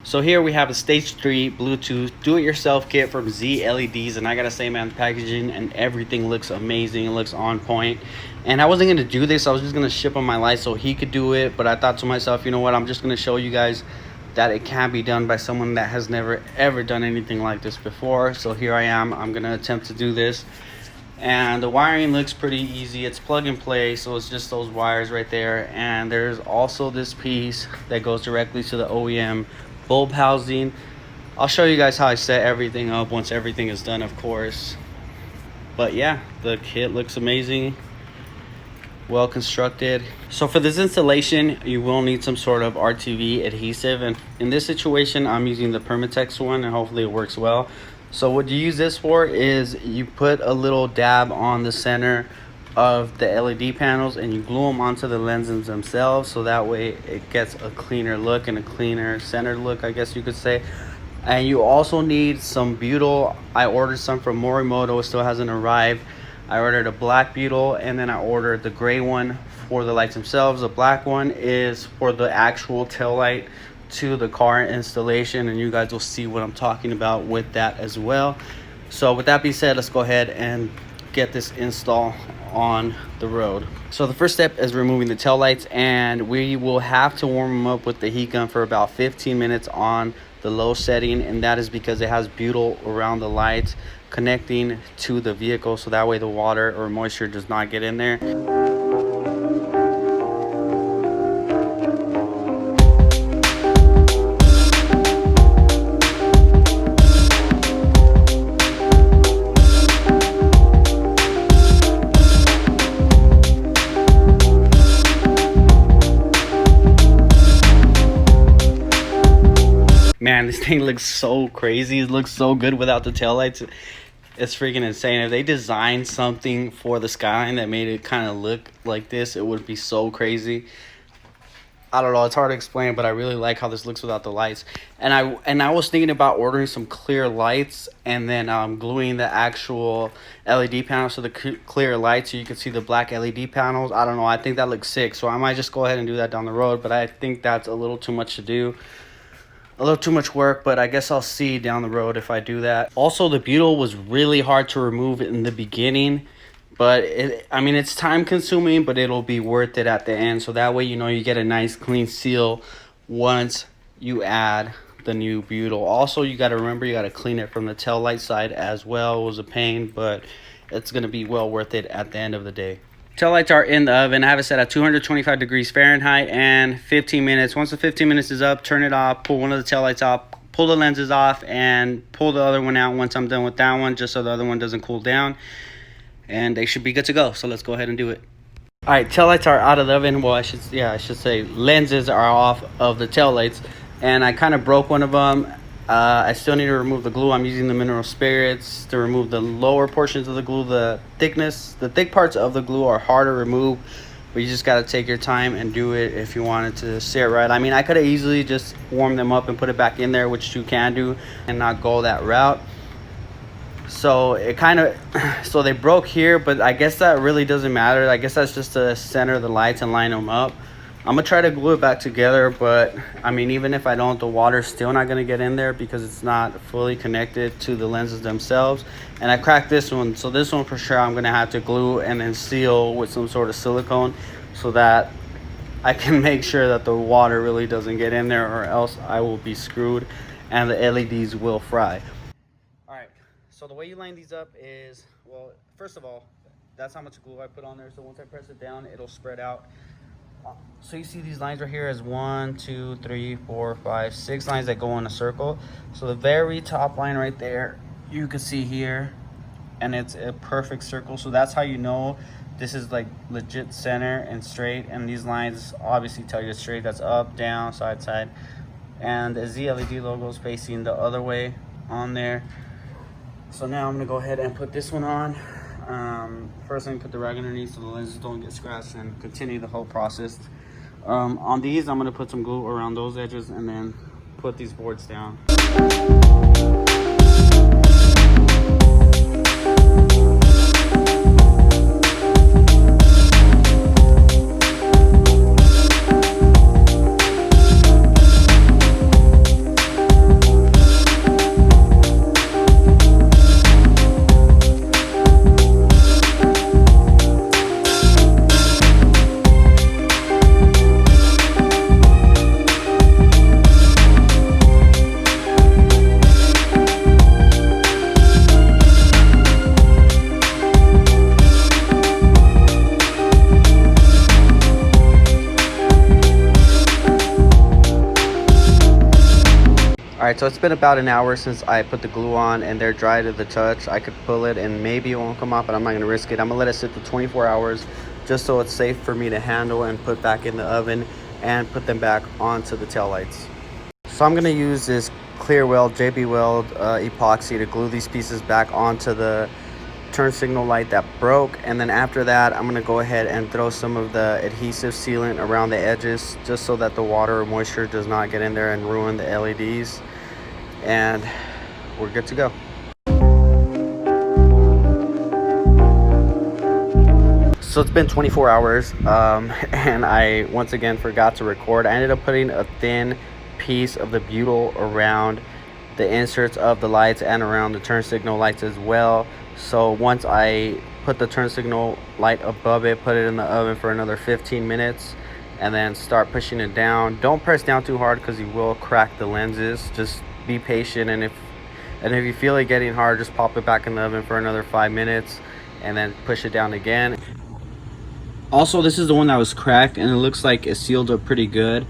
So here we have a stage 3 Bluetooth do-it-yourself kit from Zleds, and I gotta say, man, the packaging and everything looks amazing. It looks on point. And I wasn't gonna do this, I was just gonna ship him my light so he could do it, but I thought to myself, you know what, I'm just gonna show you guys that it can be done by someone that has never ever done anything like this before. So here I am, I'm gonna attempt to do this. And the wiring looks pretty easy. It's plug and play, so it's just those wires right there. And there's also this piece that goes directly to the OEM bulb housing. I'll show you guys how I set everything up once everything is done, of course. But yeah, the kit looks amazing, well constructed. So for this installation, you will need some sort of RTV adhesive, and in this situation I'm using the Permatex one, and hopefully it works well. So what you use this for is you put a little dab on the center of the LED panels and you glue them onto the lenses themselves, so that way it gets a cleaner look and a cleaner centered look, I guess you could say. And you also need some butyl. I ordered some from Morimoto, it still hasn't arrived. I ordered a black butyl, and then I ordered the gray one for the lights themselves. The black one is for the actual tail light to the car installation, and you guys will see what I'm talking about with that as well. So with that being said, let's go ahead and get this install on the road. So the first step is removing the tail lights, and we will have to warm them up with the heat gun for about 15 minutes on the low setting, and that is because it has butyl around the lights connecting to the vehicle, so that way the water or moisture does not get in there. Man, this thing looks so crazy. It looks so good without the taillights. It's freaking insane. If they designed something for the Skyline that made it kind of look like this, it would be so crazy. I don't know, it's hard to explain, but I really like how this looks without the lights. And I was thinking about ordering some clear lights and then gluing the actual LED panels to the clear lights so you can see the black LED panels. I don't know, I think that looks sick, so I might just go ahead and do that down the road, but I think that's a little too much to do. A little too much work, but I guess I'll see down the road if I do that. Also, the butyl was really hard to remove in the beginning, but I mean, it's time consuming, but it'll be worth it at the end. So that way, you know, you get a nice clean seal once you add the new butyl. Also, you got to remember, you got to clean it from the tail light side as well. It was a pain, but it's going to be well worth it at the end of the day. Tail lights are in the oven. I have it set at 225 degrees Fahrenheit and 15 minutes. Once the 15 minutes is up, turn it off, pull one of the tail lights off, pull the lenses off, and pull the other one out once I'm done with that one, just so the other one doesn't cool down. And they should be good to go. So let's go ahead and do it. All right, tail lights are out of the oven. Well, I should say lenses are off of the tail lights, and I kind of broke one of them. I still need to remove the glue. I'm using the mineral spirits to remove the lower portions of the glue. The thick parts of the glue are hard to remove, but you just got to take your time and do it if you wanted to sit right. I mean, I could have easily just warmed them up and put it back in there, which you can do, and not go that route. So it kind of, so they broke here, but I guess that really doesn't matter. I guess that's just to center the lights and line them up. I'm gonna try to glue it back together, but I mean, even if I don't, the water's still not gonna get in there because it's not fully connected to the lenses themselves. And I cracked this one, so this one for sure I'm gonna have to glue and then seal with some sort of silicone so that I can make sure that the water really doesn't get in there, or else I will be screwed and the LEDs will fry. All right, so the way you line these up is, well, first of all, that's how much glue I put on there. So once I press it down, it'll spread out. So you see these lines right here as 1, 2, 3, 4, 5, 6 lines that go in a circle. So the very top line right there, you can see here, and it's a perfect circle. So that's how you know this is like legit center and straight. And these lines obviously tell you it's straight. That's up, down, side, side. And the ZLED logo is facing the other way on there. So now I'm gonna go ahead and put this one on. First, I'm gonna put the rag underneath so the lenses don't get scratched, and continue the whole process. On these, I'm gonna put some glue around those edges and then put these boards down. Alright, so it's been about an hour since I put the glue on, and they're dry to the touch. I could pull it and maybe it won't come off, but I'm not going to risk it. I'm going to let it sit for 24 hours just so it's safe for me to handle and put back in the oven and put them back onto the taillights. So I'm going to use this clear weld, JB Weld epoxy to glue these pieces back onto the turn signal light that broke, and then after that I'm going to go ahead and throw some of the adhesive sealant around the edges just so that the water or moisture does not get in there and ruin the LEDs, and we're good to go. So it's been 24 hours and I once again forgot to record. I ended up putting a thin piece of the butyl around the inserts of the lights and around the turn signal lights as well. So once I put the turn signal light above it, put it in the oven for another 15 minutes and then start pushing it down. Don't press down too hard because you will crack the lenses. Just be patient, and if you feel it getting hard, just pop it back in the oven for another 5 minutes and then push it down again. Also, this is the one that was cracked and it looks like it sealed up pretty good.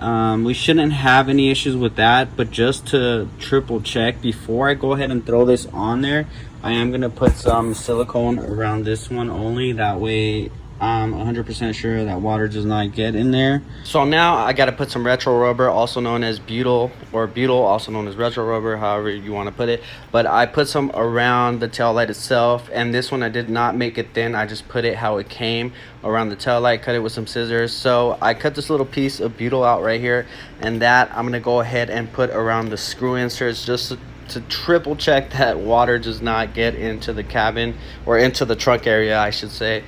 We shouldn't have any issues with that, but just to triple check before I go ahead and throw this on there, I am going to put some silicone around this one only. That way I'm 100% sure that water does not get in there. So now I got to put some retro rubber, also known as butyl, or butyl, also known as retro rubber, however you want to put it. But I put some around the tail light itself, and this one I did not make it thin. I just put it how it came around the tail light, cut it with some scissors. So I cut this little piece of butyl out right here, and that I'm going to go ahead and put around the screw inserts just to triple check that water does not get into the cabin, or into the trunk area I should say.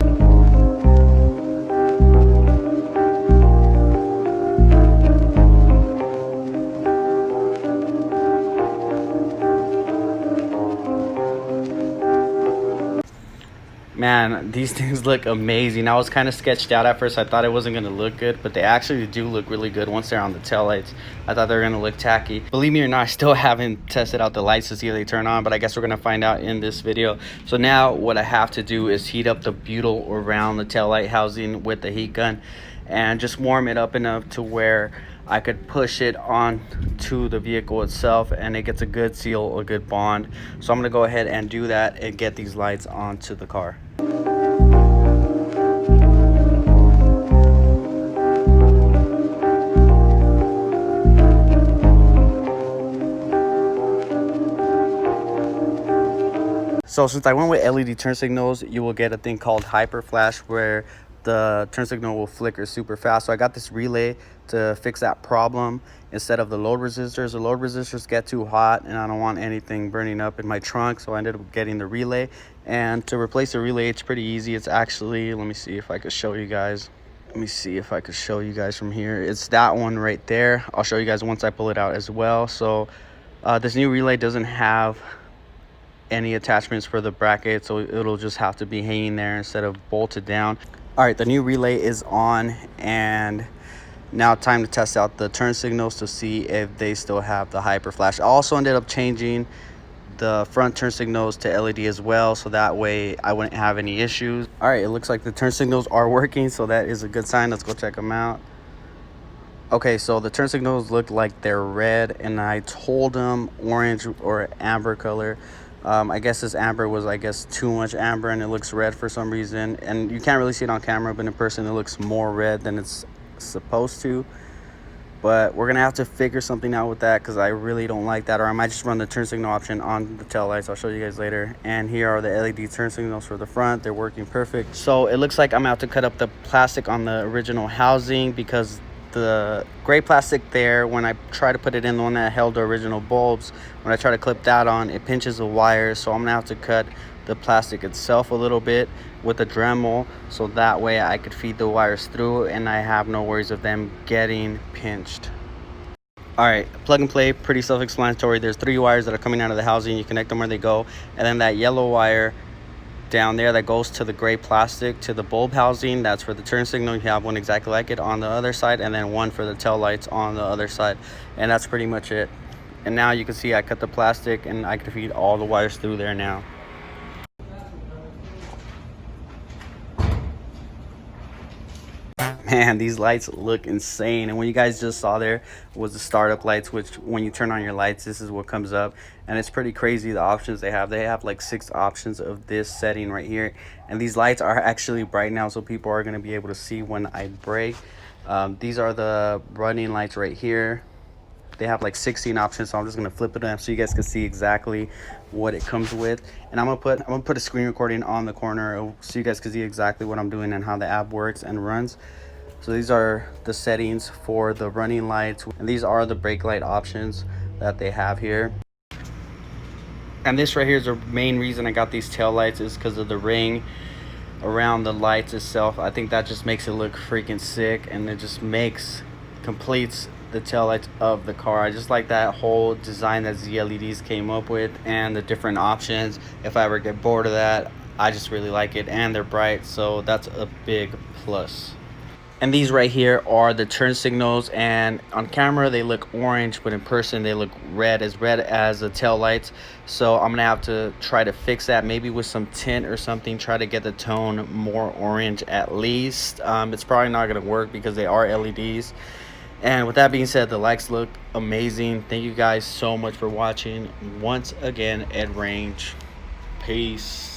Man, these things look amazing. I was kind of sketched out at first. I thought it wasn't going to look good, but they actually do look really good once they're on the taillights. I thought they were going to look tacky. Believe me or not, I still haven't tested out the lights to see if they turn on, but I guess we're going to find out in this video. So now what I have to do is heat up the butyl around the taillight housing with the heat gun and just warm it up enough to where I could push it on to the vehicle itself and it gets a good seal, a good bond. So I'm going to go ahead and do that and get these lights onto the car. So since I went with LED turn signals, you will get a thing called hyper flash where the turn signal will flicker super fast. So I got this relay to fix that problem instead of the load resistors. The load resistors get too hot and I don't want anything burning up in my trunk, so I ended up getting the relay. And to replace the relay, it's pretty easy. It's actually, let me see if I could show you guys. Let me see if I could show you guys from here. It's that one right there. I'll show you guys once I pull it out as well. So this new relay doesn't have any attachments for the bracket, so it'll just have to be hanging there instead of bolted down. All right, the new relay is on, and now time to test out the turn signals to see if they still have the hyper flash. I also ended up changing the front turn signals to LED as well, so that way I wouldn't have any issues. All right, it looks like the turn signals are working, so that is a good sign. Let's go check them out. Okay, so the turn signals look like they're red, and I told them orange or amber color. I guess this amber was, too much amber, and it looks red for some reason. And you can't really see it on camera, but in person it looks more red than it's supposed to. But we're gonna have to figure something out with that because I really don't like that. Or I might just run the turn signal option on the tail lights. I'll show you guys later. And here are the LED turn signals for the front. They're working perfect. So it looks like I'm gonna have to cut up the plastic on the original housing because the gray plastic there, when I try to put it in, the one that held the original bulbs, when I try to clip that on, it pinches the wires. So I'm gonna have to cut the plastic itself a little bit with a Dremel, so that way I could feed the wires through and I have no worries of them getting pinched. All right, plug and play, pretty self-explanatory. There's 3 wires that are coming out of the housing. You connect them where they go, and then that yellow wire down there that goes to the gray plastic to the bulb housing, that's for the turn signal. You have one exactly like it on the other side, and then one for the tail lights on the other side, and that's pretty much it. And now you can see I cut the plastic and I can feed all the wires through there now. Man, these lights look insane. And when you guys just saw there was the startup lights, which when you turn on your lights, this is what comes up. And it's pretty crazy the options they have. They have like 6 options of this setting right here. And these lights are actually bright now, so people are going to be able to see when I brake. These are the running lights right here. They have like 16 options, so I'm just gonna flip it up so you guys can see exactly what it comes with. And I'm gonna put a screen recording on the corner so you guys can see exactly what I'm doing and how the app works and runs. So these are the settings for the running lights, and these are the brake light options that they have here. And this right here is the main reason I got these tail lights, is because of the ring around the lights itself. I think that just makes it look freaking sick, and it just completes the tail lights of the car. I just like that whole design that ZLEDs came up with, and the different options. If I ever get bored of that, I just really like it, and they're bright, so that's a big plus. And these right here are the turn signals, and on camera they look orange, but in person they look red as the tail lights. So I'm gonna have to try to fix that, maybe with some tint or something, try to get the tone more orange at least. It's probably not gonna work because they are LEDs. And with that being said, the lights look amazing. Thank you guys so much for watching. Once again, Ed Range. Peace.